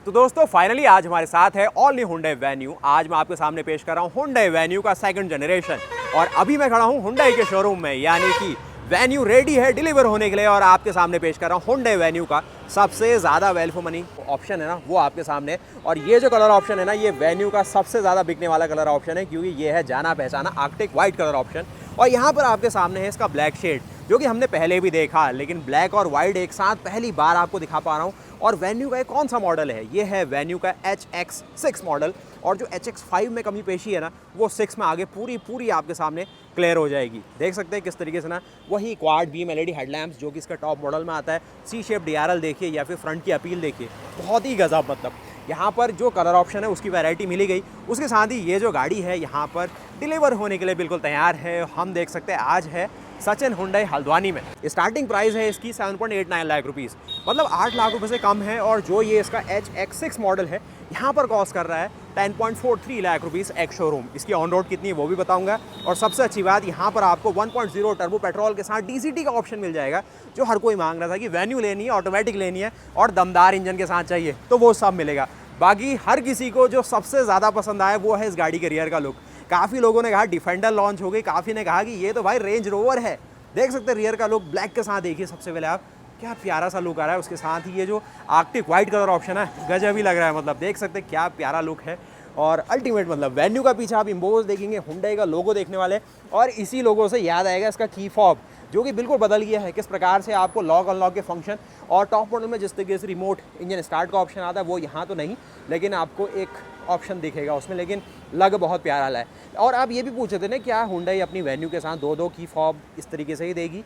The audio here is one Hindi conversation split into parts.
तो दोस्तों फाइनली आज हमारे साथ है ऑल न्यू Hyundai Venue। आज मैं आपके सामने पेश कर रहा हूँ Hyundai Venue का सेकंड जनरेशन। और अभी मैं खड़ा हूँ Hyundai के शोरूम में, यानी कि Venue रेडी है डिलीवर होने के लिए। और आपके सामने पेश कर रहा हूँ Hyundai Venue का सबसे ज़्यादा वैल्यू फॉर मनी ऑप्शन है ना, वो आपके सामने। और ये जो कलर ऑप्शन है ना, ये Venue का सबसे ज़्यादा बिकने वाला कलर ऑप्शन है, क्योंकि ये है जाना पहचाना आर्कटिक वाइट कलर ऑप्शन। और यहाँ पर आपके सामने है इसका ब्लैक शेड, जो कि हमने पहले भी देखा, लेकिन ब्लैक और वाइट एक साथ पहली बार आपको दिखा पा रहा हूँ। और Venue का ये कौन सा मॉडल है? ये है Venue का HX6 मॉडल। और जो HX5 में कमी पेशी है ना, वो 6 में आगे पूरी आपके सामने क्लियर हो जाएगी। देख सकते हैं किस तरीके से ना, वही क्वाड बीम LED हेडलैम्प्स जो कि इसका टॉप मॉडल में आता है। सी शेप DRL देखिए या फिर फ्रंट की अपील देखिए, बहुत ही गजब। मतलब यहाँ पर जो कलर ऑप्शन है उसकी वैरायटी मिली गई। उसके साथ ही ये जो गाड़ी है यहाँ पर डिलीवर होने के लिए बिल्कुल तैयार है। हम देख सकते हैं आज है सचिन हुंडई हल्द्वानी में। स्टार्टिंग प्राइस है इसकी 7.89 लाख रुपीज़, मतलब 8 लाख रुपए से कम है। और जो ये इसका HX6 मॉडल है यहाँ पर कॉस्ट कर रहा है 10.43 लाख रुपीज़ एक्स शोरूम। इसकी ऑन रोड कितनी है वो भी बताऊंगा। और सबसे अच्छी बात, यहाँ पर आपको 1.0 टर्बो पेट्रोल के साथ DCT का ऑप्शन मिल जाएगा, जो हर कोई मांग रहा था कि Venue लेनी है, ऑटोमेटिक लेनी है और दमदार इंजन के साथ चाहिए, तो वो सब मिलेगा। बाकी हर किसी को जो सबसे ज़्यादा पसंद आया वो है इस गाड़ी के रियर का लुक। काफ़ी लोगों ने कहा डिफेंडर लॉन्च हो गई, काफ़ी ने कहा कि ये तो भाई रेंज रोवर है। देख सकते हैं रियर का लुक ब्लैक के साथ, देखिए सबसे पहले आप, क्या प्यारा सा लुक आ रहा है। उसके साथ ही ये जो आर्कटिक वाइट कलर ऑप्शन है, गजब ही लग रहा है। मतलब देख सकते हैं क्या प्यारा लुक है। और अल्टीमेट मतलब Venue का पीछे आप इम्बोज देखेंगे, Hyundai का लोगो देखने वाले। और इसी लोगो से याद आएगा इसका की फॉब, जो कि बिल्कुल बदल गया है। किस प्रकार से आपको लॉक अनलॉक के फंक्शन, और टॉप मॉडल में जिस तरीके से रिमोट इंजन स्टार्ट का ऑप्शन आता है वो यहाँ तो नहीं, लेकिन आपको एक ऑप्शन दिखेगा उसमें, लेकिन लग बहुत प्यारा है। और आप ये भी पूछ रहे थे ना, क्या Hyundai अपनी Venue के साथ दो की फॉब इस तरीके से ही देगी?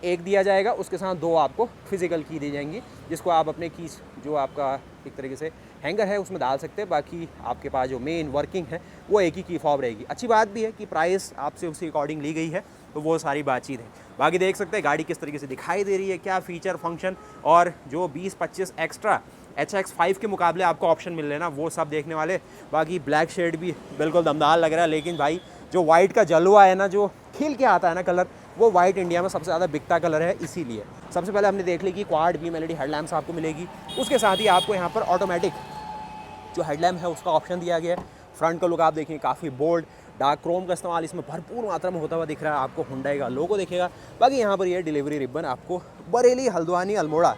एक दिया जाएगा, उसके साथ दो आपको फिजिकल की दी जाएंगी, जिसको आप अपने कीज जो आपका एक तरीके से हैंगर है उसमें डाल सकते हैं। बाकी आपके पास जो मेन वर्किंग है वो एक ही की फॉब रहेगी। अच्छी बात भी है कि प्राइस आपसे उसी अकॉर्डिंग ली गई है, तो वो सारी बातचीत है। बाकी देख सकते हैं गाड़ी किस तरीके से दिखाई दे रही है, क्या फीचर फंक्शन, और जो 20-25 एक्स्ट्रा HX5 के मुकाबले आपको ऑप्शन मिल रहे हैं ना, वो सब देखने वाले। बाकी ब्लैक शेड भी बिल्कुल दमदार लग रहा है, लेकिन भाई जो वाइट का जलवा है ना, जो खिल के आता है ना कलर, वो वाइट इंडिया में सबसे ज़्यादा बिकता कलर है। इसीलिए सबसे पहले हमने देख ली कि क्वाड बीम LED हेडलैम्प्स आपको मिलेगी। उसके साथ ही आपको यहाँ पर ऑटोमेटिक जो हेडलैम्प है उसका ऑप्शन दिया गया है। फ्रंट का लुक आप देखें, काफ़ी बोल्ड डार्क क्रोम का इस्तेमाल इसमें भरपूर मात्रा में होता हुआ दिख रहा है। आपको Hyundai का लोगो दिखेगा। बाकी यहाँ पर ये डिलीवरी रिबन आपको बरेली, हल्द्वानी, अल्मोड़ा,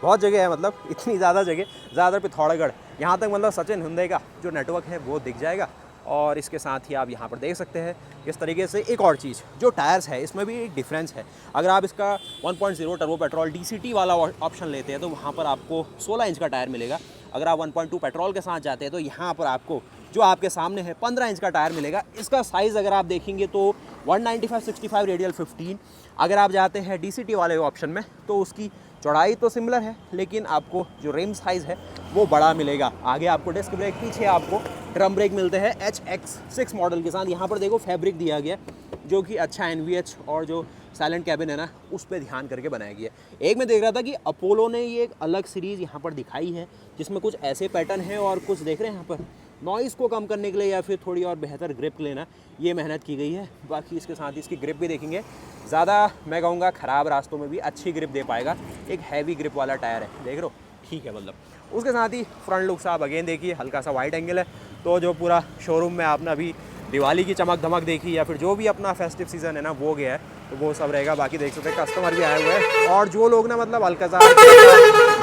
बहुत जगह है, मतलब इतनी ज़्यादा जगह, ज़्यादातर पिथौरागढ़, यहाँ तक मतलब सचिन Hyundai का जो नेटवर्क है वो दिख जाएगा। और इसके साथ ही आप यहाँ पर देख सकते हैं किस तरीके से एक और चीज़, जो टायर्स है इसमें भी एक डिफरेंस है। अगर आप इसका 1.0 टर्बो पेट्रोल DCT वाला ऑप्शन लेते हैं तो वहाँ पर आपको 16 इंच का टायर मिलेगा। अगर आप 1.2 पेट्रोल के साथ जाते हैं तो यहाँ पर आपको जो आपके सामने है 15 इंच का टायर मिलेगा। इसका साइज़ अगर आप देखेंगे तो 195/65 रेडियल 15। अगर आप जाते हैं DCT वाले ऑप्शन में तो उसकी चौड़ाई तो सिमिलर है, लेकिन आपको जो रिम साइज़ है वो बड़ा मिलेगा। आगे आपको डिस्क ब्रेक, पीछे आपको ड्रम ब्रेक मिलते हैं HX6 मॉडल के साथ। यहाँ पर देखो फैब्रिक दिया गया, जो कि अच्छा NVH और जो साइलेंट कैबिन है ना, उस पर ध्यान करके बनाया गया है। एक मैं देख रहा था कि अपोलो ने ये एक अलग सीरीज़ यहाँ पर दिखाई है, जिसमें कुछ ऐसे पैटर्न है और कुछ देख रहे हैं यहाँ पर नॉइज़ को कम करने के लिए या फिर थोड़ी और बेहतर ग्रिप लेना, ये मेहनत की गई है। बाकी इसके साथ ही इसकी ग्रिप भी देखेंगे, ज़्यादा मैं कहूँगा ख़राब रास्तों में भी अच्छी ग्रिप दे पाएगा। एक हैवी ग्रिप वाला टायर है, देख लो, ठीक है। मतलब उसके साथ ही फ्रंट लुक आप अगेन देखिए, हल्का सा वाइड एंगल है, तो जो पूरा शोरूम में आपने अभी दिवाली की चमक धमक देखी या फिर जो भी अपना फेस्टिव सीज़न है ना वो गया है, तो वो सब रहेगा। बाकी देख सकते हैं कस्टमर भी आए हुए हैं, और जो लोग ना मतलब अल्काज़ार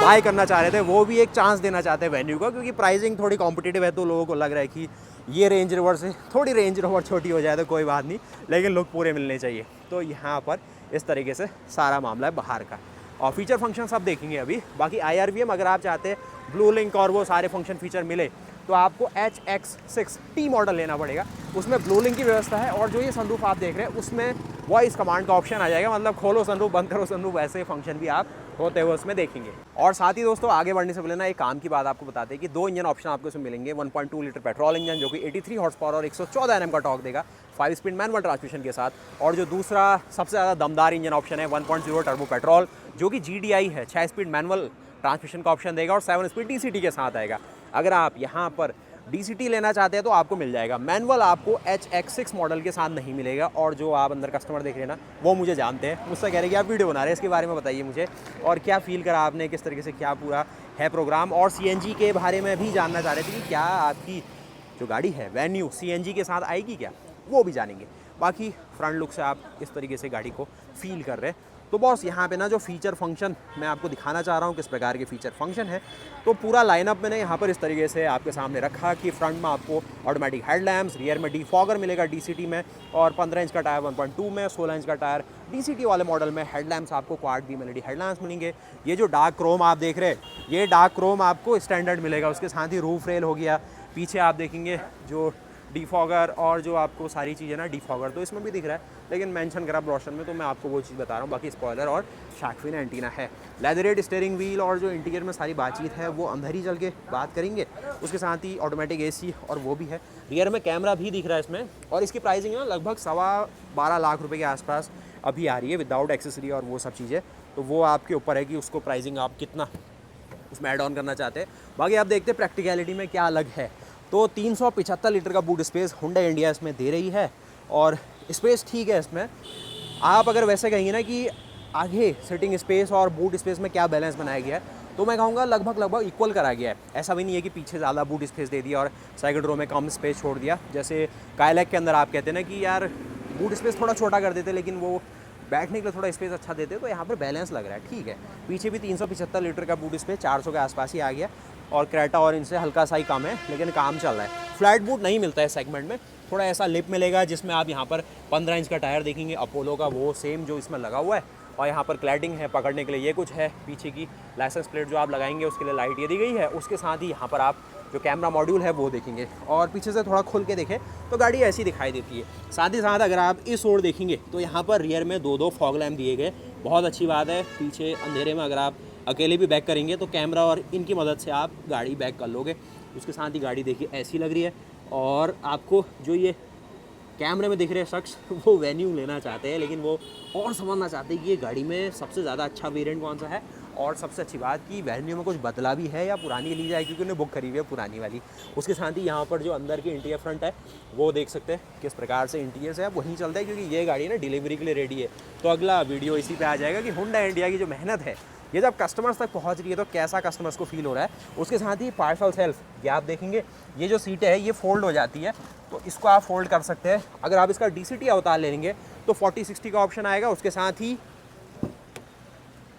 बाय करना चाह रहे थे वो भी एक चांस देना चाहते हैं Venue को, क्योंकि प्राइसिंग थोड़ी कॉम्पिटिटिव है। तो लोगों को लग रहा है कि ये रेंज रोवर से थोड़ी रेंज रोवर छोटी हो जाए तो कोई बात नहीं, लेकिन लुक पूरे मिलने चाहिए। तो यहाँ पर इस तरीके से सारा मामला है बाहर का। और फीचर फंक्शन सब देखेंगे अभी। बाकी IRVM अगर आप चाहते हैं ब्लू लिंक और वो सारे फंक्शन फीचर मिले तो आपको HX6T मॉडल लेना पड़ेगा। उसमें ब्लू लिंक की व्यवस्था है, और जो ये सनरूफ आप देख रहे हैं उसमें वॉइस कमांड का ऑप्शन आ जाएगा, मतलब खोलो सनरूफ, बंद करो सनरूफ, ऐसे फंक्शन भी आप होते हुए उसमें देखेंगे। और साथ ही दोस्तों आगे बढ़ने से पहले ना एक काम की बात आपको बताते हैं कि 2 इंजन ऑप्शन आपको इसमें मिलेंगे। 1.2 लीटर पेट्रोल इंजन जो कि 83 हॉर्स पावर और 114 Nm का टॉर्क देगा 5 स्पीड मैनुअल ट्रांसमिशन के साथ। और जो दूसरा सबसे ज़्यादा दमदार इंजन ऑप्शन है 1.0 टर्बो पेट्रोल, जो कि GDI है, 6 स्पीड मैनुअल ट्रांसमिशन का ऑप्शन देगा और 7 स्पीड DCT के साथ आएगा। अगर आप यहाँ पर DCT लेना चाहते हैं तो आपको मिल जाएगा। मैनुअल आपको HX6 मॉडल के साथ नहीं मिलेगा। और जो आप अंदर कस्टमर देख रहे हैं ना, वो मुझे जानते हैं, मुझसे कह रहे हैं कि आप वीडियो बना रहे हैं, इसके बारे में बताइए मुझे, और क्या फील करा आपने, किस तरीके से क्या पूरा है प्रोग्राम। और सीएनजी के बारे में भी जानना चाह रहे थे कि क्या आपकी जो गाड़ी है वेन्यू सीएनजी के साथ आएगी क्या, वो भी जानेंगे। बाकी फ्रंट लुक से आप इस तरीके से गाड़ी को फील कर रहे हैं। तो बॉस यहाँ पे ना जो फीचर फंक्शन मैं आपको दिखाना चाह रहा हूँ किस प्रकार के फीचर फंक्शन है, तो पूरा लाइनअप मैंने यहाँ पर इस तरीके से आपके सामने रखा कि फ्रंट में आपको ऑटोमेटिक हेडलैम्प्स, रियर में डिफॉगर मिलेगा डीसीटी में, और 15 इंच का टायर 1.2 में, 16 इंच का टायर डीसीटी वाले मॉडल में। हेडलैम्प्स आपको क्वाड बीम एलईडी हेडलैम्प्स मिलेंगे। ये जो डार्क क्रोम आप देख रहे हैं, ये डार्क क्रोम आपको स्टैंडर्ड मिलेगा। उसके साथ ही रूफ रेल हो गया, पीछे आप देखेंगे जो डिफॉगर और जो आपको सारी चीज़ें ना, डिफॉगर तो इसमें भी दिख रहा है, लेकिन मेंशन करा ब्रोशर में, तो मैं आपको वो चीज़ बता रहा हूँ। बाकी स्पॉइलर और शार्क फिन एंटीना है। लेदरेट स्टीयरिंग व्हील और जो इंटीरियर में सारी बातचीत है वो अंदर ही चल के बात करेंगे। उसके साथ ही ऑटोमेटिक एसी और वो भी है। रियर में कैमरा भी दिख रहा है इसमें, और इसकी प्राइसिंग ना लगभग 12.25 लाख रुपये के आसपास अभी आ रही है विदाउट एक्सेसरी और वो सब चीज़ें। तो वो आपके ऊपर है कि उसको प्राइसिंग आप कितना उसमें ऐड ऑन करना चाहते हैं। बाकी आप देखते हैं प्रैक्टिकलिटी में क्या अलग है। तो 375 लीटर का बूट स्पेस हुंडई इंडिया इसमें दे रही है, और स्पेस ठीक है इसमें। आप अगर वैसे कहेंगे ना कि आगे सिटिंग स्पेस और बूट स्पेस में क्या बैलेंस बनाया गया है, तो मैं कहूँगा लगभग इक्वल करा गया है। ऐसा भी नहीं है कि पीछे ज़्यादा बूट स्पेस दे दिया और सेकंड रो में कम स्पेस छोड़ दिया। जैसे काइलैक के अंदर आप कहते हैं ना कि यार बूट स्पेस थोड़ा छोटा कर देते, लेकिन वो बैठने के लिए थोड़ा स्पेस अच्छा देते, तो यहाँ पर बैलेंस लग रहा है, ठीक है। पीछे भी 375 लीटर का बूट स्पेस 400 के आसपास ही आ गया, और क्रेटा और इनसे हल्का सा ही कम है, लेकिन काम चल रहा है। फ्लैट बूट नहीं मिलता है सेगमेंट में, थोड़ा ऐसा लिप मिलेगा जिसमें आप यहाँ पर 15 इंच का टायर देखेंगे अपोलो का, वो सेम जो इसमें लगा हुआ है। और यहाँ पर क्लैडिंग है, पकड़ने के लिए ये कुछ है। पीछे की लाइसेंस प्लेट जो आप लगाएंगे उसके लिए लाइट ये दी गई है। उसके साथ ही यहाँ पर आप जो कैमरा मॉड्यूल है वो देखेंगे, और पीछे से थोड़ा खुल के देखें तो गाड़ी ऐसी दिखाई देती है। साथ ही साथ अगर आप इस ओर देखेंगे तो यहाँ पर रियर में 2 फॉग लैम्प दिए गए, बहुत अच्छी बात है। पीछे अंधेरे में अगर आप अकेले भी बैक करेंगे तो कैमरा और इनकी मदद से आप गाड़ी बैक कर लोगे। उसके साथ ही गाड़ी देखिए ऐसी लग रही है। और आपको जो ये कैमरे में दिख रहे शख्स वो वेन्यू लेना चाहते हैं, लेकिन वो और समझना चाहते हैं कि ये गाड़ी में सबसे ज़्यादा अच्छा वेरिएंट कौन सा है। और सबसे अच्छी बात कि वेन्यू में कुछ बदला भी है या पुरानी ली जाए, क्योंकि उन्हें बुक करी हुई है पुरानी वाली। उसके साथ ही यहाँ पर जो अंदर की इंटीरियर फ्रंट है वो देख सकते हैं किस प्रकार से इंटीरियर से अब वहीं चलता है, क्योंकि ये गाड़ी ना डिलीवरी के लिए रेडी है। तो अगला वीडियो इसी पे आ जाएगा कि हुंडई इंडिया की जो मेहनत है ये जब कस्टमर्स तक पहुंच रही है तो कैसा कस्टमर्स को फील हो रहा है। उसके साथ ही पार्सल सेल्फ, ये आप देखेंगे ये जो सीटें है ये फोल्ड हो जाती है, तो इसको आप फोल्ड कर सकते हैं। अगर आप इसका डीसीटी अवतार ले लेंगे तो 40-60 का ऑप्शन आएगा। उसके साथ ही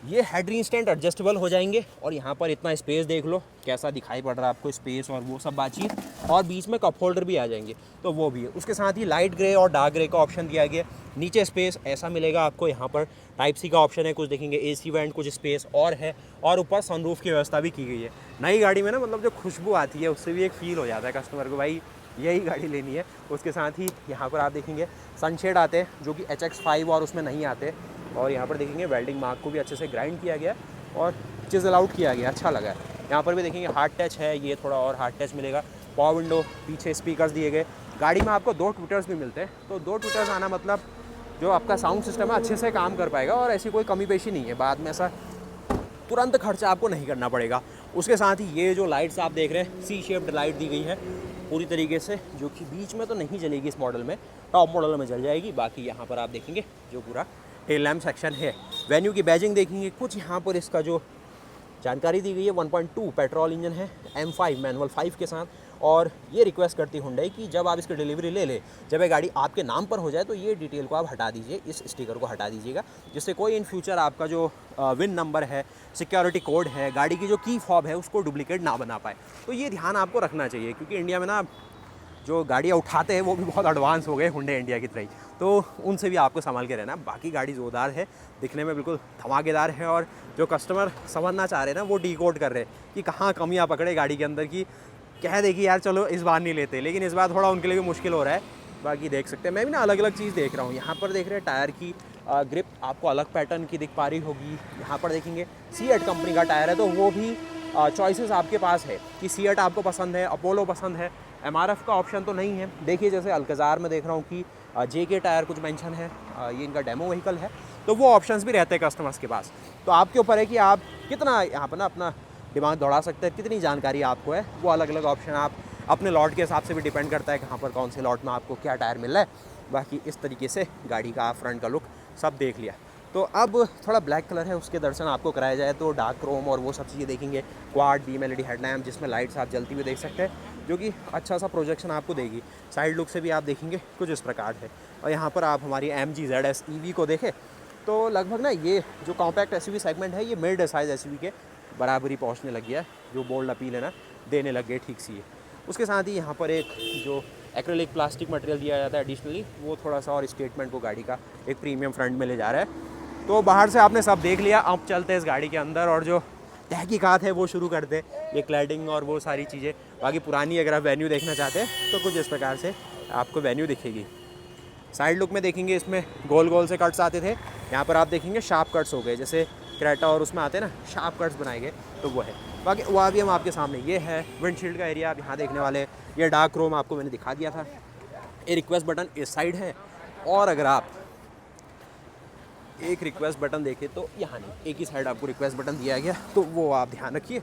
ये हेड इंस्टेंट एडजस्टेबल हो जाएंगे, और यहाँ पर इतना स्पेस देख लो कैसा दिखाई पड़ रहा है आपको, स्पेस और वो सब बातचीत। और बीच में कप होल्डर भी आ जाएंगे, तो वो भी है। उसके साथ ही लाइट ग्रे और डार्क ग्रे का ऑप्शन दिया गया। नीचे स्पेस ऐसा मिलेगा आपको, यहाँ पर टाइप सी का ऑप्शन है, कुछ देखेंगे एसी वेंट, कुछ स्पेस और है, और ऊपर सनरूफ की व्यवस्था भी की गई है। नई गाड़ी में ना मतलब जो खुशबू आती है उससे भी एक फील हो जाता है कस्टमर को, भाई यही गाड़ी लेनी है। उसके साथ ही यहाँ पर आप देखेंगे सनशेड आते हैं जो कि HX5 और उसमें नहीं आते। और यहाँ पर देखेंगे वेल्डिंग मार्क को भी अच्छे से ग्राइंड किया गया और चिज़ल आउट किया गया, अच्छा लगा है। यहाँ पर भी देखेंगे हार्ड टच है, ये थोड़ा और हार्ड टच मिलेगा। पावर विंडो, पीछे स्पीकर्स दिए गए। गाड़ी में आपको 2 ट्विटर्स भी मिलते हैं, तो 2 ट्विटर्स आना मतलब जो आपका साउंड सिस्टम है अच्छे से काम कर पाएगा, और ऐसी कोई कमी पेशी नहीं है, बाद में ऐसा तुरंत खर्चा आपको नहीं करना पड़ेगा। उसके साथ ही ये जो लाइट्स आप देख रहे हैं सी शेप्ड लाइट दी गई है पूरी तरीके से, जो कि बीच में तो नहीं जलेगी इस मॉडल में, टॉप मॉडल में जल जाएगी। बाकी यहाँ पर आप देखेंगे जो पूरा टेल लैम्प सेक्शन है। वेन्यू की बैजिंग देखेंगे, कुछ यहाँ पर इसका जो जानकारी दी गई है 1.2 पेट्रोल इंजन है M5 मैनुअल 5 के साथ। और ये रिक्वेस्ट करती हुंडई कि जब आप इसकी डिलीवरी ले लें, जब ये गाड़ी आपके नाम पर हो जाए तो ये डिटेल को आप हटा दीजिए, इस स्टिकर को हटा दीजिएगा, जिससे कोई इन फ्यूचर आपका जो विन नंबर है, सिक्योरिटी कोड है, गाड़ी की जो की फॉब है उसको डुप्लीकेट ना बना पाए। तो ये ध्यान आपको रखना चाहिए, क्योंकि इंडिया में ना जो गाड़ियाँ उठाते हैं वो भी बहुत एडवांस हो गए हुंडई इंडिया की तरह ही, तो उनसे भी आपको संभाल के रहना। बाकी गाड़ी ज़ोरदार है, दिखने में बिल्कुल धमाकेदार है, और जो कस्टमर समझना चाह रहे हैं ना वो डिकोड कर रहे हैं कि कहाँ कमियाँ पकड़े गाड़ी के अंदर की। कह दे कि यार चलो इस बार नहीं लेते, लेकिन इस बार थोड़ा उनके लिए भी मुश्किल हो रहा है। बाकी देख सकते हैं, मैं भी ना अलग अलग चीज़ देख रहा हूँ। यहाँ पर देख रहे हैं टायर की ग्रिप आपको अलग पैटर्न की दिख पा रही होगी। यहाँ पर देखेंगे सीएट कंपनी का टायर है, तो वो भी चॉइसेस आपके पास है कि सीएट आपको पसंद है, अपोलो पसंद है। एमआरएफ का ऑप्शन तो नहीं है। देखिए जैसे अल्कजार में देख रहा हूँ कि जेके टायर कुछ मेंशन है, ये इनका डेमो व्हीकल है, तो वो ऑप्शंस भी रहते हैं कस्टमर्स के पास। तो आपके ऊपर है कि आप कितना यहाँ पर ना अपना दिमाग दौड़ा सकते हैं, कितनी जानकारी आपको है। वो अलग अलग ऑप्शन आप अपने लॉट के हिसाब से भी डिपेंड करता है कहाँ पर कौन से लॉट में आपको क्या टायर मिल रहा है। बाकी इस तरीके से गाड़ी का फ्रंट का लुक सब देख लिया। तो अब थोड़ा ब्लैक कलर है, उसके दर्शन आपको कराया जाए तो डार्क क्रोम और वो सब चीज़ें देखेंगे। क्वाड बीम एलईडी हेडलैम्प जिसमें लाइट्स आप जलती हुई देख सकते हैं, जो कि अच्छा सा प्रोजेक्शन आपको देगी। साइड लुक से भी आप देखेंगे कुछ इस प्रकार है। और यहाँ पर आप हमारी MG ZS EV को देखें तो लगभग ना ये जो कॉम्पैक्ट SUV सेगमेंट है ये मिड साइज़ SUV के बराबरी पहुँचने लग गया है। जो बोल्ड अपील है ना देने लग गए ठीक सी है। उसके साथ ही यहाँ पर एक जो एक्रेलिक प्लास्टिक मटेरियल दिया जाता है एडिशनली, वो थोड़ा सा और स्टेटमेंट को गाड़ी का एक प्रीमियम फ्रंट में ले जा रहा है। तो बाहर से आपने सब देख लिया, अब चलते हैं इस गाड़ी के अंदर और जो तहकीकात है वो शुरू करते हैं। ये क्लैडिंग और वो सारी चीज़ें। बाकी पुरानी अगर आप वेन्यू देखना चाहते हैं तो कुछ इस प्रकार से आपको वेन्यू दिखेगी। साइड लुक में देखेंगे इसमें गोल गोल से कट्स आते थे, यहाँ पर आप देखेंगे शार्प कट्स हो गए, जैसे क्रेटा और उसमें आते हैं ना शार्प कट्स बनाए गए, तो वो है। बाकी वो अभी हम आपके सामने ये है विंडशील्ड का एरिया आप यहाँ देखने वाले। ये डार्क क्रोम आपको मैंने दिखा दिया था। ये रिक्वेस्ट बटन इस साइड है, और अगर आप एक रिक्वेस्ट बटन देखें तो यहाँ नहीं, एक ही साइड आपको रिक्वेस्ट बटन दिया गया, तो वो आप ध्यान रखिए।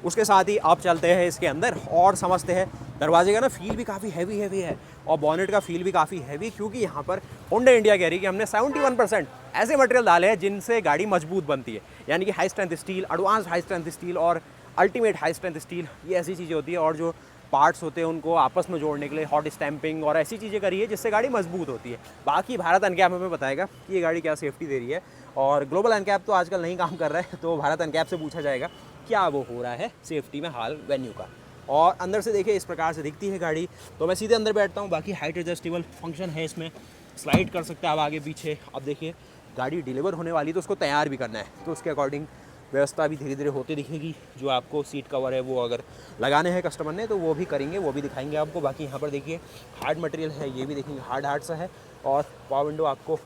उसके साथ ही आप चलते हैं इसके अंदर और समझते हैं। दरवाजे का ना फील भी काफ़ी हैवी है और बॉनेट का फील भी काफ़ी हैवी, क्योंकि यहाँ पर होंडा इंडिया कह रही है कि हमने 71% ऐसे मटेरियल डाले हैं जिनसे गाड़ी मजबूत बनती है। यानी कि high strength steel, advance high strength steel और अल्टीमेट हाई स्ट्रेंथ स्टील, ये ऐसी चीज़ें होती है। और जो पार्ट्स होते हैं उनको आपस में जोड़ने के लिए हॉट स्टैंपिंग और ऐसी चीज़ें करी है जिससे गाड़ी मजबूत होती है। बाकी भारत एनकैप हमें बताएगा कि ये गाड़ी क्या सेफ्टी दे रही है, और ग्लोबल एनकैप तो आजकल नहीं काम कर रहा है, तो भारत एनकैप से पूछा जाएगा क्या वो हो रहा है सेफ्टी में हाल वेन्यू का। और अंदर से देखिए इस प्रकार से दिखती है गाड़ी। तो मैं सीधे अंदर बैठता हूँ। बाकी हाइट एडजस्टेबल फंक्शन है इसमें, स्लाइड कर सकते हैं आप आगे पीछे। अब देखिए गाड़ी डिलीवर होने वाली तो उसको तैयार भी करना है, तो उसके अकॉर्डिंग व्यवस्था भी धीरे धीरे होती दिखेगी। जो आपको सीट कवर है वो अगर लगाने हैं कस्टमर ने तो वो भी करेंगे, वो भी दिखाएंगे आपको। बाकी यहाँ पर देखिए हार्ड मटेरियल है, ये भी देखेंगे हार्ड सा है। और पावर विंडो आपको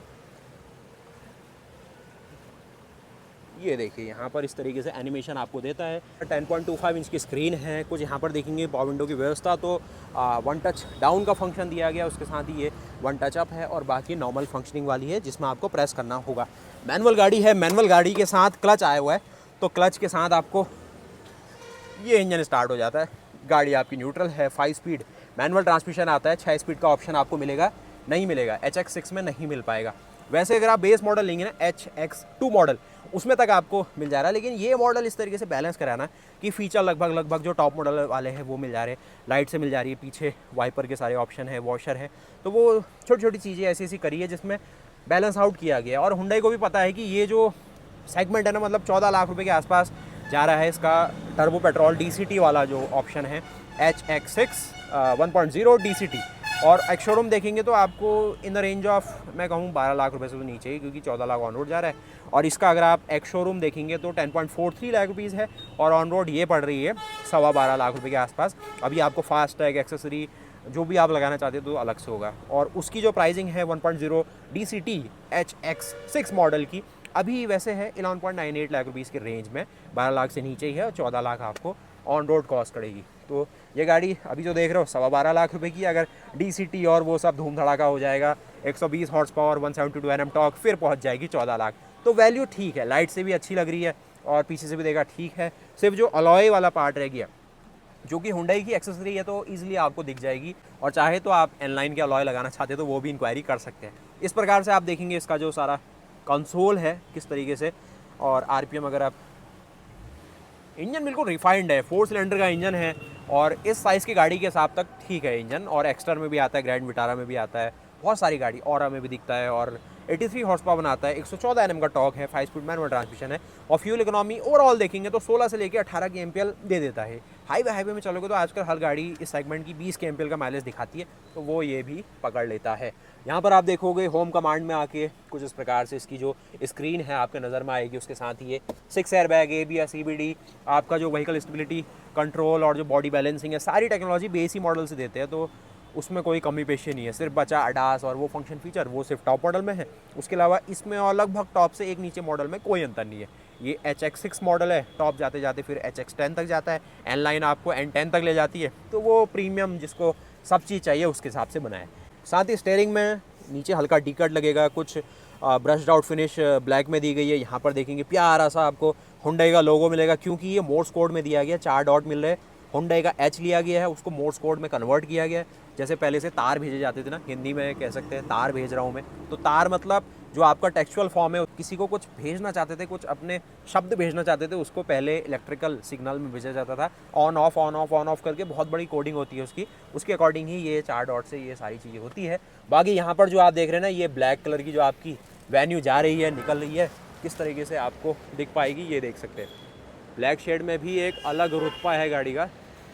ये देखिए यहाँ पर इस तरीके से एनिमेशन आपको देता है। 10.25 इंच की स्क्रीन है। कुछ यहाँ पर देखेंगे पावर विंडो की व्यवस्था, तो वन टच डाउन का फंक्शन दिया गया, उसके साथ ही ये वन टच अप है, और बाकी नॉर्मल फंक्शनिंग वाली है जिसमें आपको प्रेस करना होगा। मैनुअल गाड़ी है, मैनुअल गाड़ी के साथ क्लच आया हुआ है, तो क्लच के साथ आपको ये इंजन स्टार्ट हो जाता है। गाड़ी आपकी न्यूट्रल है। 5 स्पीड मैनुअल ट्रांसमिशन आता है। 6 स्पीड का ऑप्शन आपको मिलेगा, नहीं मिलेगा HX6 में नहीं मिल पाएगा। वैसे अगर आप बेस मॉडल लेंगे ना HX2 मॉडल, उसमें तक आपको मिल जा रहा है। लेकिन ये मॉडल इस तरीके से बैलेंस कराना कि फीचर लगभग जो टॉप मॉडल वाले हैं वो मिल जा रहे हैं। लाइट से मिल जा रही है, पीछे वाइपर के सारे ऑप्शन है, वॉशर है, तो वो छोटी छोटी चीज़ें ऐसी ऐसी करी है जिसमें बैलेंस आउट किया गया। और हुंडई को भी पता है कि ये जो सेगमेंट है ना, मतलब 14 लाख रुपए के आसपास जा रहा है इसका टर्बो पेट्रोल DCT वाला जो ऑप्शन है HX6 1.0 DCT। और एक्स शोरूम देखेंगे तो आपको इन द रेंज ऑफ मैं कहूँ 12 लाख रुपए से तो नीचे ही, क्योंकि 14 लाख ऑन रोड जा रहा है। और इसका अगर आप एक्स शोरूम देखेंगे तो 10.43 लाख रुपीज़ है, और ऑन रोड ये पड़ रही है 12.25 लाख रुपए के आसपास। अभी आपको फास्ट टैग एक्सेसरी जो भी आप लगाना चाहते हो तो अलग से होगा। और उसकी जो प्राइसिंग है 1.0 DCT HX6 मॉडल की अभी वैसे है 11.98 लाख रुपीज़ के रेंज में, 12 लाख से नीचे ही है, और 14 लाख आपको ऑन रोड कॉस्ट पड़ेगी। तो ये गाड़ी अभी जो देख रहे हो 12.25 लाख रुपए की, अगर DCT और वो सब धूम धड़ाका हो जाएगा, 120 हॉर्स पावर, 172 Nm टॉर्क, फिर पहुंच जाएगी 14 लाख। तो वैल्यू ठीक है, लाइट से भी अच्छी लग रही है और पीछे से भी देखा ठीक है। सिर्फ जो अलॉय वाला पार्ट रह गया, जो कि हुंडई की एक्सेसरी है, तो ईजिली आपको दिख जाएगी। और चाहे तो आप N-line के अलॉय लगाना चाहते हो तो वो भी इंक्वायरी कर सकते हैं। इस प्रकार से आप देखेंगे इसका जो सारा कंसोल है किस तरीके से। और RPM अगर आप, इंजन बिल्कुल रिफाइंड है, 4 सिलेंडर का इंजन है, और इस साइज़ की गाड़ी के हिसाब तक ठीक है इंजन। और एक्स्टर में भी आता है, ग्रैंड विटारा में भी आता है, बहुत सारी गाड़ी, ऑरा में भी दिखता है। और 83 हॉर्स पावर बनाता है, 114 Nm का टॉर्क है, 5 स्पीड मैनुअल ट्रांसमिशन है। और फ्यूल इकोनॉमी ओवरऑल देखेंगे तो 16 से लेकर 18 की MPL दे देता है। हाईवे में चलोगे तो आजकल हर गाड़ी इस सेगमेंट की 20 के MPL का माइलेज दिखाती है, तो वो ये भी पकड़ लेता है। यहाँ पर आप देखोगे होम कमांड में आके कुछ इस प्रकार से इसकी जो स्क्रीन है आपके नज़र में आएगी। उसके साथ ही ये 6 एयरबैग, ABS, EBD, आपका जो व्हीकल स्टेबिलिटी कंट्रोल और जो बॉडी बैलेंसिंग है, सारी टेक्नोलॉजी बेस ही मॉडल से देते हैं, तो उसमें कोई कमी पेशी नहीं है। सिर्फ बचा ADAS और वो फंक्शन फीचर, वो सिर्फ टॉप मॉडल में है। उसके अलावा इसमें और लगभग टॉप से एक नीचे मॉडल में कोई अंतर नहीं है। ये HX6 मॉडल है, टॉप जाते जाते फिर HX10 तक जाता है, N-line आपको N10 तक ले जाती है, तो वो प्रीमियम जिसको सब चीज़ चाहिए उसके हिसाब से बनाए। साथ ही स्टेयरिंग में नीचे हल्का डी-कट लगेगा, कुछ ब्रश्ड आउट फिनिश ब्लैक में दी गई है। यहाँ पर देखेंगे प्यारा सा आपको हुंडई का लोगो मिलेगा, क्योंकि ये मोर्स कोड में दिया गया, 4 डॉट मिल रहे हैं। हुंडई का H लिया गया है, उसको मोर्स कोड में कन्वर्ट किया गया है। जैसे पहले से तार भेजे जाते थे ना, हिंदी में कह सकते हैं तार भेज रहा हूँ मैं, तो तार मतलब जो आपका टेक्सचुअल फॉर्म है, किसी को कुछ भेजना चाहते थे, कुछ अपने शब्द भेजना चाहते थे, उसको पहले इलेक्ट्रिकल सिग्नल में भेजा जाता था, on off on off on off करके, बहुत बड़ी कोडिंग होती है उसकी, उसके अकॉर्डिंग ही ये 4 डॉट से ये सारी चीज़ें होती है। बाकी यहाँ पर जो आप देख रहे हैं ना, ये ब्लैक कलर की जो आपकी वेन्यू जा रही है, निकल रही है, किस तरीके से आपको दिख पाएगी ये देख सकते हैं। ब्लैक शेड में भी एक अलग रुतबा है गाड़ी का,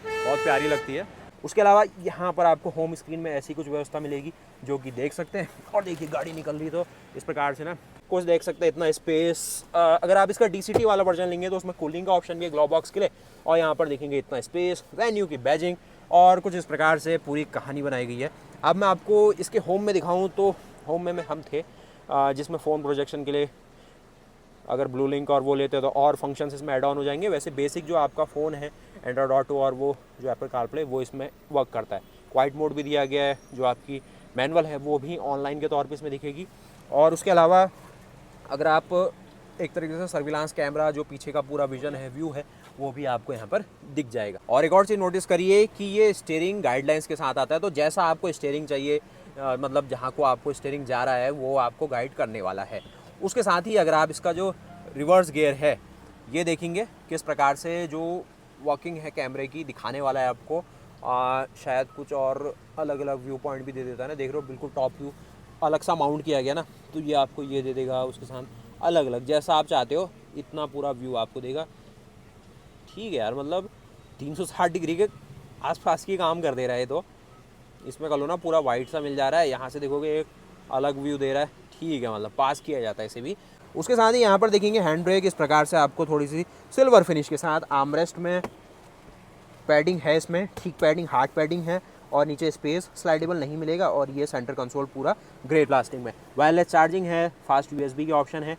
बहुत प्यारी लगती है। उसके अलावा यहाँ पर आपको होम स्क्रीन में ऐसी कुछ व्यवस्था मिलेगी जो कि देख सकते हैं। और देखिए गाड़ी निकल रही तो इस प्रकार से ना कुछ देख सकते हैं, इतना स्पेस। अगर आप इसका DCT वाला वर्जन लेंगे तो उसमें कूलिंग का ऑप्शन भी है ग्लो बॉक्स के लिए। और यहाँ पर देखेंगे इतना स्पेस, वेन्यू की बैजिंग और कुछ इस प्रकार से पूरी कहानी बनाई गई है। अब मैं आपको इसके होम में दिखाऊँ तो होम में हम थे जिसमें फ़ोन प्रोजेक्शन के लिए अगर ब्लू लिंक और वो लेते तो और फंक्शंस इसमें ऐड ऑन हो जाएंगे। वैसे बेसिक जो आपका फ़ोन है एंड्रॉयड ऑटो और वो जो एप्पल कारप्ले वो इसमें वर्क करता है। क्वाइट मोड भी दिया गया है, जो आपकी मैनुअल है वो भी ऑनलाइन के तौर पे इसमें दिखेगी। और उसके अलावा अगर आप एक तरीके से सर्विलांस कैमरा जो पीछे का पूरा विजन है, व्यू है, वो भी आपको यहाँ पर दिख जाएगा। और एक और चीज़ नोटिस करिए कि ये स्टीयरिंग गाइडलाइंस के साथ आता है, तो जैसा आपको स्टीयरिंग चाहिए, मतलब जहाँ को आपको स्टीयरिंग जा रहा है वो आपको गाइड करने वाला है। उसके साथ ही अगर आप इसका जो रिवर्स गियर है ये देखेंगे किस प्रकार से जो वर्किंग है कैमरे की दिखाने वाला है आपको। शायद कुछ और अलग अलग व्यू पॉइंट भी दे देता है ना, देख रहे हो बिल्कुल टॉप व्यू अलग सा माउंट किया गया ना, तो ये आपको ये दे देगा। उसके साथ अलग अलग जैसा आप चाहते हो इतना पूरा व्यू आपको देगा। ठीक है यार, मतलब 360 डिग्री के आसपास की काम कर दे रहा है। तो इसमें कल ना पूरा वाइट सा मिल जा रहा है, यहाँ से देखोगे एक अलग व्यू दे रहा है। ठीक है, मतलब पास किया जाता है इसे भी। उसके साथ ही यहाँ पर देखेंगे हैंड ब्रेक इस प्रकार से आपको थोड़ी सी सिल्वर फिनिश के साथ। आर्मरेस्ट में पैडिंग है, इसमें ठीक पैडिंग, हार्ड पैडिंग है और नीचे स्पेस स्लाइडेबल नहीं मिलेगा। और ये सेंटर कंसोल पूरा ग्रे प्लास्टिक में। वायरलेस चार्जिंग है, फास्ट USB की ऑप्शन है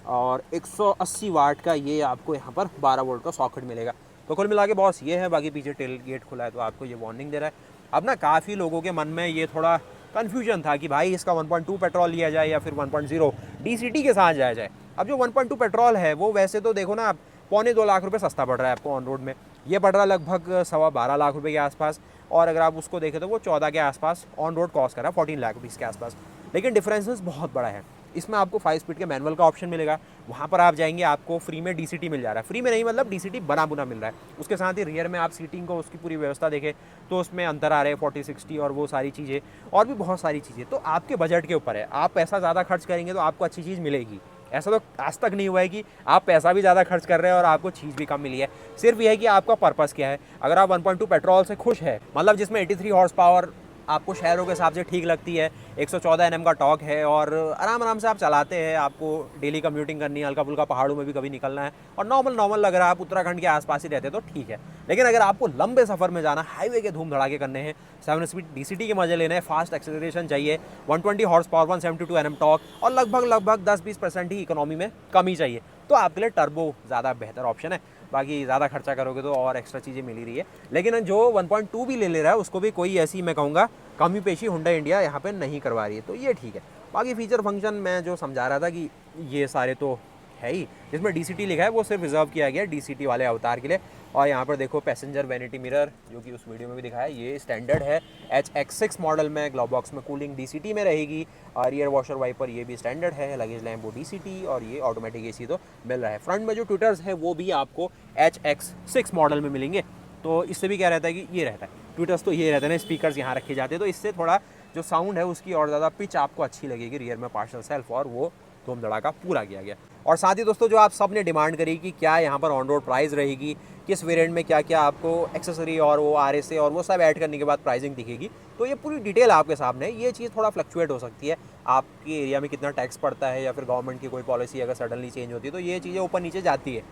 और 180 वाट का ये आपको यहाँ पर 12 वोल्ट का सॉकेट मिलेगा। तो कुल मिला के बॉस ये है। बाकी पीछे टेल गेट खुला है तो आपको ये वार्निंग दे रहा है। अब ना काफ़ी लोगों के मन में ये थोड़ा कन्फ्यूजन था कि भाई इसका 1.2 पेट्रोल लिया जाए या फिर 1.0 DCT के साथ जाया जाए। अब जो 1.2 पेट्रोल है वो वैसे तो देखो ना आप 1.25 लाख रुपए सस्ता पड़ रहा है आपको ऑन रोड में। ये पड़ रहा है लगभग 12.25 लाख रुपए के आसपास। और अगर आप उसको देखें तो वो 14 के आसपास ऑन रोड कॉस्ट कर रहा है, 14 लाख रुपीज़ के आसपास। लेकिन डिफरेंसेस बहुत बड़ा है। इसमें आपको 5 स्पीड के मैनुअल का ऑप्शन मिलेगा। वहाँ पर आप जाएंगे आपको फ्री में DCT मिल जा रहा है। फ्री में नहीं, मतलब DCT बना बुना मिल रहा है। उसके साथ ही रियर में आप सीटिंग को उसकी पूरी व्यवस्था देखें तो उसमें अंतर आ रहे हैं 40-60 और वो सारी चीज़ें और भी बहुत सारी चीज़ें। तो आपके बजट के ऊपर है, आप पैसा ज़्यादा खर्च करेंगे तो आपको अच्छी चीज़ मिलेगी। ऐसा तो आज तक नहीं हुआ है कि आप पैसा भी ज़्यादा खर्च कर रहे हैं और आपको चीज़ भी कम मिली है। सिर्फ यह है कि आपका पर्पस क्या है। अगर आप 1.2 पेट्रोल से खुश है, मतलब जिसमें 83 हॉर्स पावर आपको शहरों के हिसाब से ठीक लगती है, 114 Nm का टॉर्क है और आराम आराम से आप चलाते हैं, आपको डेली कम्यूटिंग करनी है, हल्का फुल्का पहाड़ों में भी कभी निकलना है और नॉर्मल अगर आप उत्तराखंड के आसपास ही रहते हैं तो ठीक है। लेकिन अगर आपको लंबे सफ़र में जाना, हाईवे के धूम धड़ाके करने हैं, 7 स्पीड DCT के मजे लेने हैं, फास्ट एक्सेलरेशन चाहिए, 120 हॉर्स पावर, 172 Nm टॉर्क और लगभग 10-20% ही इकोनॉमी में कमी चाहिए, तो आपके लिए टर्बो ज़्यादा बेहतर ऑप्शन है। बाकी ज़्यादा खर्चा करोगे तो और एक्स्ट्रा चीज़ें मिल ही रही है। लेकिन जो 1.2 भी ले रहा है उसको भी कोई ऐसी मैं कहूँगा कमी पेशी हुंडई इंडिया यहाँ पे नहीं करवा रही है, तो ये ठीक है। बाकी फीचर फंक्शन मैं जो समझा रहा था कि ये सारे तो है ही। जिसमें DCT लिखा है वो सिर्फ रिजर्व किया गया है DCT वाले अवतार के लिए। और यहाँ पर देखो पैसेंजर वैनिटी मिरर जो कि उस वीडियो में भी दिखाया है, ये स्टैंडर्ड है। HX6 मॉडल में ग्लो बॉक्स में कूलिंग DCT में रहेगी। और रियर वॉशर वाइपर ये भी स्टैंडर्ड है। लगेज लैम्प वो DCT और ये ऑटोमेटिक AC तो मिल रहा है। फ्रंट में जो ट्विटर्स है वो भी आपको HX6 मॉडल में मिलेंगे। तो इससे भी क्या रहता है कि ये रहता है ट्विटर्स, तो ये रहता है ना, स्पीकर्स यहाँ रखे जाते हैं, तो इससे थोड़ा जो साउंड है उसकी और ज़्यादा पिच आपको अच्छी लगेगी। रियर में पार्शल सेल्फ और वो धूम धड़ाका पूरा किया गया। और साथ ही दोस्तों जो आप सब ने डिमांड करी कि क्या यहाँ पर ऑन रोड प्राइस रहेगी, किस वेरिएंट में क्या क्या आपको एक्सेसरी और वो RSA और वो सब ऐड करने के बाद प्राइसिंग दिखेगी, तो ये पूरी डिटेल आपके सामने है। ये चीज़ थोड़ा फ्लक्चुएट हो सकती है, आपके एरिया में कितना टैक्स पड़ता है या फिर गवर्नमेंट की कोई पॉलिसी अगर सडनली चेंज होती है तो ये चीज़ें ऊपर नीचे जाती है,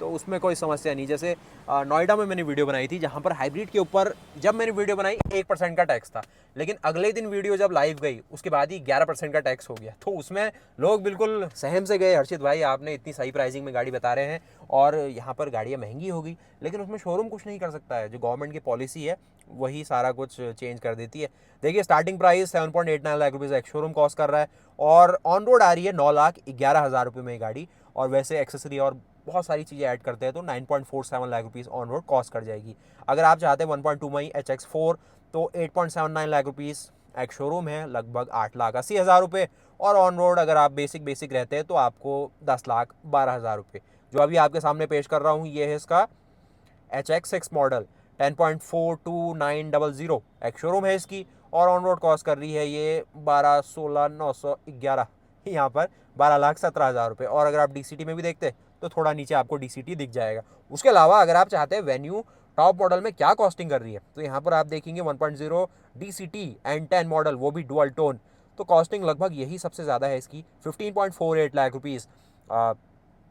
तो उसमें कोई समस्या नहीं। जैसे नोएडा में मैंने वीडियो बनाई थी जहाँ पर हाइब्रिड के ऊपर जब मैंने वीडियो बनाई 1% का टैक्स था, लेकिन अगले दिन वीडियो जब लाइव गई उसके बाद ही 11% का टैक्स हो गया। तो उसमें लोग बिल्कुल सहम से गए, हर्षित भाई आपने इतनी सही प्राइसिंग में गाड़ी बता रहे हैं और यहाँ पर गाड़ियाँ महंगी होगी, लेकिन उसमें शोरूम कुछ नहीं कर सकता है। जो गवर्नमेंट की पॉलिसी है वही सारा कुछ चेंज कर देती है। देखिए starting price 7.89 lakh rupees ex showroom cost कर रहा है और ऑन रोड आ रही है 9,11,000 रुपये में गाड़ी। और वैसे एक्सेसरी और बहुत सारी चीज़ें ऐड करते हैं तो 9.47 lakh rupees on road cost कर जाएगी। अगर आप चाहते हैं 1.2 मई HX4 तो 8.79 लाख रुपीज़ एक्स शोरूम है, लगभग 8,80,000 रुपये। और ऑन रोड अगर आप बेसिक रहते हैं तो आपको 10,12,000 रुपये। जो अभी आपके सामने पेश कर रहा हूँ ये है इसका HX6 मॉडल 10.42900, एक शोरूम है इसकी, और ऑन रोड कॉस्ट कर रही है ये 12,16,911, यहाँ पर 12,17,000 रुपये। और अगर आप DCT में भी देखते तो थोड़ा नीचे आपको DCT दिख जाएगा। उसके अलावा अगर आप चाहते हैं वेन्यू टॉप मॉडल में क्या कॉस्टिंग कर रही है, तो यहाँ पर आप देखेंगे 1.0 DCT N10 मॉडल, वो भी डुअल टोन, तो कॉस्टिंग लगभग यही सबसे ज़्यादा है इसकी, 15.48 लाख रुपीज़,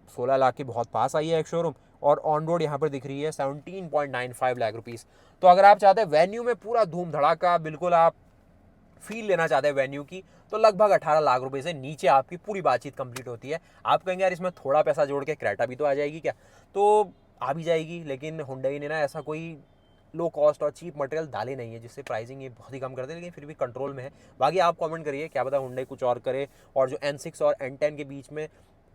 16 लाख के बहुत पास आई है एक शोरूम। और ऑन रोड यहाँ पर दिख रही है 17.95 लाख रुपीज़। तो अगर आप चाहते हैं वेन्यू में पूरा धूम धड़ाका, बिल्कुल आप फील लेना चाहते हैं वेन्यू की, तो लगभग 18 लाख रुपए से नीचे आपकी पूरी बातचीत कंप्लीट होती है। आप कहेंगे यार इसमें थोड़ा पैसा जोड़ के क्रेटा भी तो आ जाएगी क्या, तो आ भी जाएगी, लेकिन हुंडई ने ना ऐसा कोई लो कॉस्ट और चीप मटेरियल डाले नहीं है जिससे प्राइसिंग ये बहुत ही कम कर दे, लेकिन फिर भी कंट्रोल में है। बाकी आप कमेंट करिए, क्या पता हुंडई कुछ और करे, और जो N6 और N10 के बीच में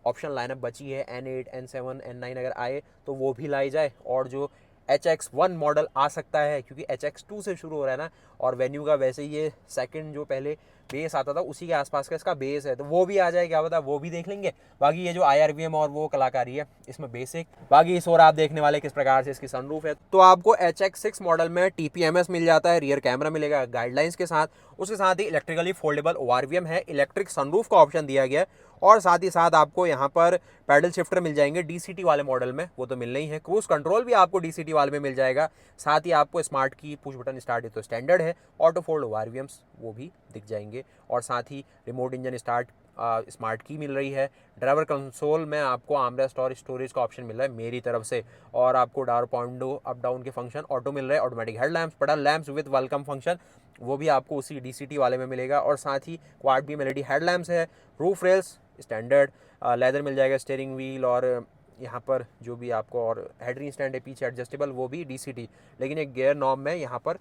ऑप्शन लाइनअप बची है, N8, N7, N9 अगर आए तो वो भी लाई जाए, और जो HX1 मॉडल आ सकता है, क्योंकि HX2 से शुरू हो रहा है ना, और वेन्यू का वैसे ही ये सेकंड जो पहले बेस आता था उसी के आसपास का इसका बेस है, तो वो भी आ जाए, क्या पता वो भी देख लेंगे। बाकी ये जो IRVM और वो कलाकारी है इसमें बेसिक, बाकी इस और आप देखने वाले किस प्रकार से इसकी सनरूफ है। तो आपको HX6 मॉडल में TPMS मिल जाता है, रियर कैमरा मिलेगा गाइडलाइंस के साथ, उसके साथ ही इलेक्ट्रिकली फोल्डेबल ORVM है, इलेक्ट्रिक सनरूफ का ऑप्शन दिया गया है, और साथ ही साथ आपको यहाँ पर पैडल शिफ्टर मिल जाएंगे DCT वाले मॉडल में, वो तो मिलना ही है। क्रूज कंट्रोल भी आपको DCT वाले में मिल जाएगा, साथ ही आपको स्मार्ट की पुश बटन स्टार्ट तो स्टैंडर्ड है, ऑटो फोल्ड ORVMs वो भी दिख जाएंगे, और साथ ही रिमोट इंजन स्टार्ट स्मार्ट की मिल रही है। ड्राइवर कंसोल में आपको आर्मरेस्ट और स्टोरेज का ऑप्शन मिल रहा है मेरी तरफ से, और आपको डावर पॉइंटो अप डाउन के फंक्शन ऑटो मिल रहे हैं, automatic head lamps, pedal lamps with welcome function वो भी आपको उसी DCT वाले में मिलेगा, और साथ ही quad beam LED head lamps है। रूफ रेल्स स्टैंडर्ड, लेदर मिल जाएगा, स्टीयरिंग व्हील, और यहाँ पर जो भी आपको और हेडरिंग स्टैंड है पीछे एडजस्टेबल, वो भी DCT, लेकिन एक गियर नॉब में यहाँ पर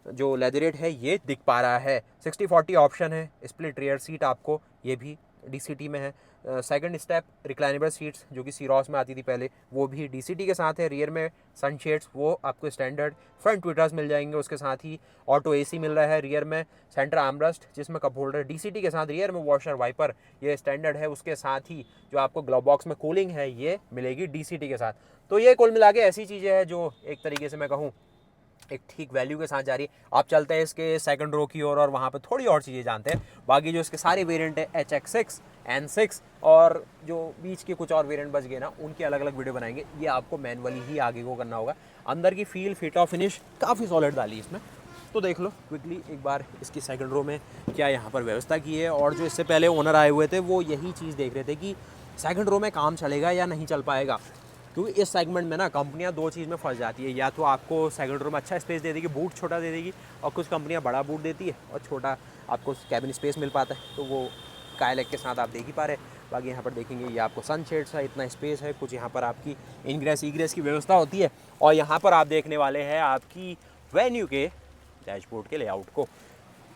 जो लेदरेट है ये दिख पा रहा है। 60-40 ऑप्शन है, स्प्लिट रियर सीट आपको ये भी DCT में है। सेकंड स्टेप रिक्लाइनेबल सीट्स जो कि सीरॉस में आती थी पहले, वो भी DCT के साथ है। रियर में सनशेड्स वो आपको स्टैंडर्ड, फ्रंट ट्विटर्स मिल जाएंगे, उसके साथ ही ऑटो AC मिल रहा है। रियर में सेंटर आर्मरेस्ट जिसमें कप होल्डर DCT के साथ, रियर में वॉशर वाइपर ये स्टैंडर्ड है, उसके साथ ही जो आपको ग्लव बॉक्स में कूलिंग है ये मिलेगी DCT के साथ। तो ये कुल मिला के ऐसी चीज़ें हैं जो एक तरीके से मैं कहूँ एक ठीक वैल्यू के साथ जा रही है। आप चलते हैं इसके सेकंड रो की ओर और वहाँ पे थोड़ी और चीज़ें जानते हैं। बाकी जो इसके सारे वेरिएंट है HX6, N6 और जो बीच के कुछ और वेरिएंट बच गए ना, उनकी अलग अलग वीडियो बनाएंगे। ये आपको मैनुअली ही आगे को करना होगा। अंदर की फील, फिट और फिनिश काफ़ी सॉलिड डाली इसमें, तो देख लो क्विकली एक बार इसकी सेकंड रो में क्या यहाँ पर व्यवस्था की है। और जो इससे पहले ओनर आए हुए थे वो यही चीज़ देख रहे थे कि सेकंड रो में काम चलेगा या नहीं चल पाएगा, क्योंकि इस सेगमेंट में ना कंपनियां दो चीज़ में फंस जाती है। या तो आपको सेकंड रो में अच्छा स्पेस दे देगी, बूट छोटा दे देगी, और कुछ कंपनियां बड़ा बूट देती है और छोटा आपको कैबिन स्पेस मिल पाता है, तो वो कायलेक के साथ आप देख ही पा रहे। बाकी यहाँ पर देखेंगे ये आपको सनशेड्स है, इतना स्पेस है, कुछ यहाँ पर आपकी इनग्रेस ईग्रेस की व्यवस्था होती है। और यहाँ पर आप देखने वाले हैं आपकी वेन्यू के डैशबोर्ड के लेआउट को।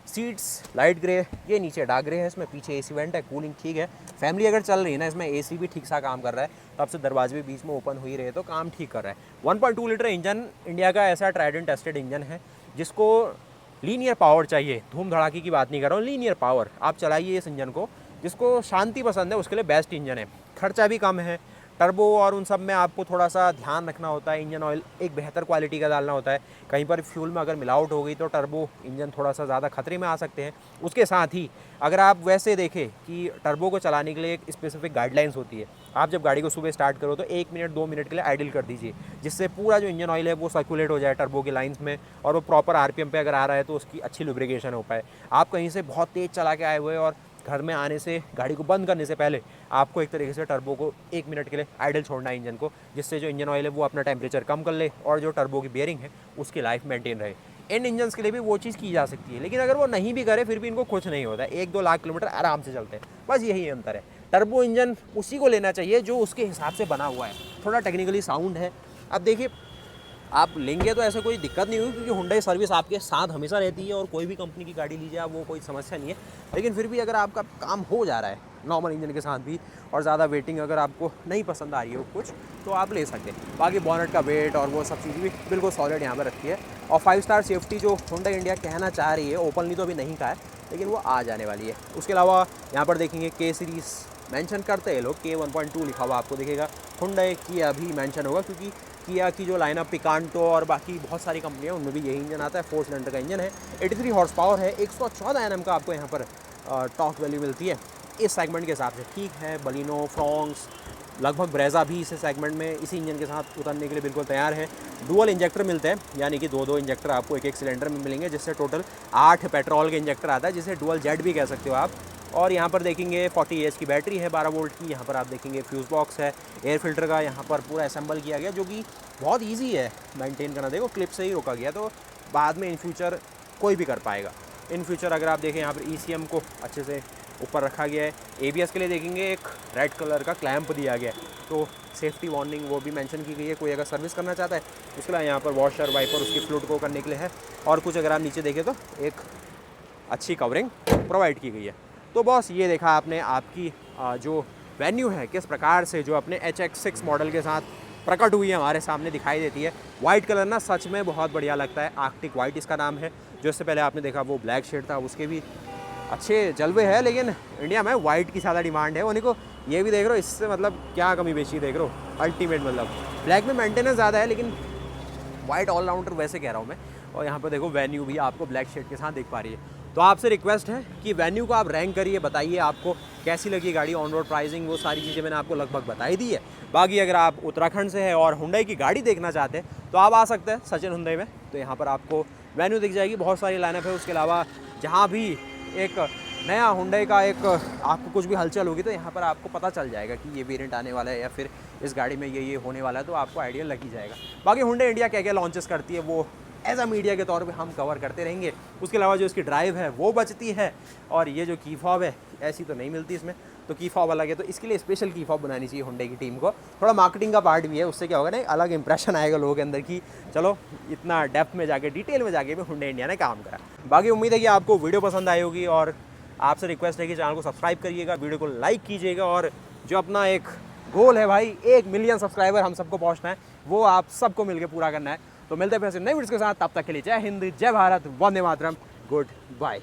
सीट्स लाइट ग्रे, ये नीचे डार्क ग्रे है, इसमें पीछे AC वेंट है, कूलिंग ठीक है। फैमिली अगर चल रही है ना, इसमें AC भी ठीक सा काम कर रहा है, तो आपसे दरवाजे भी बीच में ओपन हो ही रहे, तो काम ठीक कर रहा है। 1.2 लीटर इंजन इंडिया का ऐसा ट्राइड एंड टेस्टेड इंजन है जिसको लीनियर पावर चाहिए, धूम धड़ाके की बात नहीं कर रहा हूँ, लीनियर पावर आप चलाइए इस इंजन को। जिसको शांति पसंद है उसके लिए बेस्ट इंजन है। खर्चा भी कम है, टर्बो और उन सब में आपको थोड़ा सा ध्यान रखना होता है। इंजन ऑयल एक बेहतर क्वालिटी का डालना होता है, कहीं पर फ्यूल में अगर मिलावट हो गई तो टर्बो इंजन थोड़ा सा ज़्यादा खतरे में आ सकते हैं। उसके साथ ही अगर आप वैसे देखें कि टर्बो को चलाने के लिए एक स्पेसिफिक गाइडलाइंस होती है। आप जब गाड़ी को सुबह स्टार्ट करो तो 1 मिनट 2 मिनट के लिए आइडल कर दीजिए, जिससे पूरा जो इंजन ऑयल है वो सर्कुलेट हो जाए टर्बो की लाइन्स में, और वो प्रॉपर RPM पे अगर आ रहा है तो उसकी अच्छी लुब्रिकेशन हो पाए। आप कहीं से बहुत तेज़ चला के आए हुए और घर में आने से गाड़ी को बंद करने से पहले आपको एक तरीके से टर्बो को 1 मिनट के लिए आइडल छोड़ना है इंजन को, जिससे जो इंजन ऑयल है वो अपना टेम्परेचर कम कर ले और जो टर्बो की बेयरिंग है उसकी लाइफ मेंटेन रहे। इन इंजन्स के लिए भी वो चीज़ की जा सकती है, लेकिन अगर वो नहीं भी करे फिर भी इनको कुछ नहीं होता है, 1-2 लाख किलोमीटर आराम से चलते हैं, बस यही अंतर है। टर्बो इंजन उसी को लेना चाहिए जो उसके हिसाब से बना हुआ है, थोड़ा टेक्निकली साउंड है। अब देखिए आप लेंगे तो ऐसा कोई दिक्कत नहीं होगी, क्योंकि हुंडई सर्विस आपके साथ हमेशा रहती है और कोई भी कंपनी की गाड़ी लीजिए आप, वो कोई समस्या नहीं है। लेकिन फिर भी अगर आपका काम हो जा रहा है नॉर्मल इंजन के साथ भी, और ज़्यादा वेटिंग अगर आपको नहीं पसंद आ रही हो कुछ, तो आप ले सकते हैं। बाकी बॉनेट का वेट और वो सब चीज़ें भी बिल्कुल सॉलिड यहाँ पर रखी है। और 5 स्टार सेफ्टी जो हुंडई इंडिया कहना चाह रही है, ओपनली तो अभी नहीं कहा है, लेकिन वो आ जाने वाली है। उसके अलावा यहाँ पर देखेंगे के सीरीज़ मेंशन करते हैं लोग, K1.2 लिखा हुआ आपको दिखेगा। हुंडई किया भी मेंशन होगा, क्योंकि किया की जो लाइनअप पिकांटो और बाकी बहुत सारी कंपनियाँ उनमें भी यही इंजन आता है। 4 सिलेंडर का इंजन है, 83 हॉर्स पावर है, 114 Nm का आपको यहाँ पर टॉर्क वैल्यू मिलती है इस सेगमेंट के हिसाब से। ठीक है, बलिनो, फ्रॉन्क्स, लगभग ब्रेजा भी इस सेगमेंट में इसी इंजन के साथ उतरने के लिए बिल्कुल तैयार है। डुअल इंजेक्टर मिलते हैं, यानी कि 2-2 इंजेक्टर आपको एक सिलेंडर में मिलेंगे, जिससे टोटल 8 पेट्रोल के इंजेक्टर आता है, जिसे डुअल जेट भी कह सकते हो आप। और यहाँ पर देखेंगे 40 AH की बैटरी है, 12 वोल्ट की। यहाँ पर आप देखेंगे फ्यूज़ बॉक्स है, एयर फिल्टर का यहाँ पर पूरा असेंबल किया गया, जो कि बहुत ईजी है मेंटेन करना। देखो क्लिप से ही रोका गया, तो बाद में इन फ्यूचर कोई भी कर पाएगा। इन फ्यूचर अगर आप देखें, यहाँ पर ECM को अच्छे से ऊपर रखा गया है। ABS के लिए देखेंगे एक रेड कलर का क्लैंप दिया गया है, तो सेफ्टी वार्निंग वो भी मेंशन की गई है, कोई अगर सर्विस करना चाहता है। उसके अलावा यहाँ पर वॉशर वाइपर उसकी फ्लूइड को करने के लिए है, और कुछ अगर आप नीचे देखें तो एक अच्छी कवरिंग प्रोवाइड की गई है। तो बॉस ये देखा आपने आपकी जो वेन्यू है किस प्रकार से जो अपने HX6 मॉडल के साथ प्रकट हुई है, हमारे सामने दिखाई देती है। वाइट कलर ना सच में बहुत बढ़िया लगता है, आर्कटिक वाइट इसका नाम है। जो इससे पहले आपने देखा वो ब्लैक शेड था, उसके भी अच्छे जलवे है, लेकिन इंडिया में वाइट की ज़्यादा डिमांड है। उन्हीं को ये भी देख रहे हो, इससे मतलब क्या कमी बेची देख रहे हो, अल्टीमेट। मतलब ब्लैक में मेंटेनेंस ज़्यादा है, लेकिन वाइट ऑलराउंडर वैसे कह रहा हूँ मैं। और यहाँ पर देखो वेन्यू भी आपको ब्लैक शेड के साथ दिख पा रही है। तो आपसे रिक्वेस्ट है कि वेन्यू को आप रैंक करिए, बताइए आपको कैसी लगी गाड़ी, ऑन रोड प्राइसिंग, वो सारी चीज़ें मैंने आपको लगभग बताई दी है। बाकी अगर आप उत्तराखंड से हैं और हुंडई की गाड़ी देखना चाहते हैं तो आप आ सकते हैं सचिन हुंडई में। तो यहाँ पर आपको वेन्यू दिख जाएगी, बहुत सारी लाइनअप है। उसके अलावा जहाँ भी एक नया हुंडई का एक आपको कुछ भी हलचल होगी, तो यहाँ पर आपको पता चल जाएगा कि ये वेरिएंट आने वाला है, या फिर इस गाड़ी में ये होने वाला है, तो आपको आइडिया लग ही जाएगा। बाकी हुंडई इंडिया क्या क्या लॉन्चेस करती है वो एज अ मीडिया के तौर पे हम कवर करते रहेंगे। उसके अलावा जो इसकी ड्राइव है वो बचती है, और ये जो की फॉब है ऐसी तो नहीं मिलती इसमें, तो की फॉब अलग है। तो इसके लिए स्पेशल की फॉब बनानी चाहिए हुंडई की टीम को। थोड़ा मार्केटिंग का पार्ट भी है, उससे क्या होगा ना, अलग इंप्रेशन आएगा लोगों के अंदर कि चलो इतना डेप्थ में जाके, डिटेल में जाके भी हुंडई इंडिया ने काम करा। बाकी उम्मीद है कि आपको वीडियो पसंद आई होगी, और आपसे रिक्वेस्ट है कि चैनल को सब्सक्राइब करिएगा, वीडियो को लाइक कीजिएगा, और जो अपना एक गोल है भाई 1 मिलियन सब्सक्राइबर हम सबको पहुँचना है, वो आप सबको मिलकर पूरा करना है। तो मिलते हैं फिर से नई वीडियो के साथ, तब तक के लिए जय हिंद, जय भारत, वंदे मातरम, गुड बाय।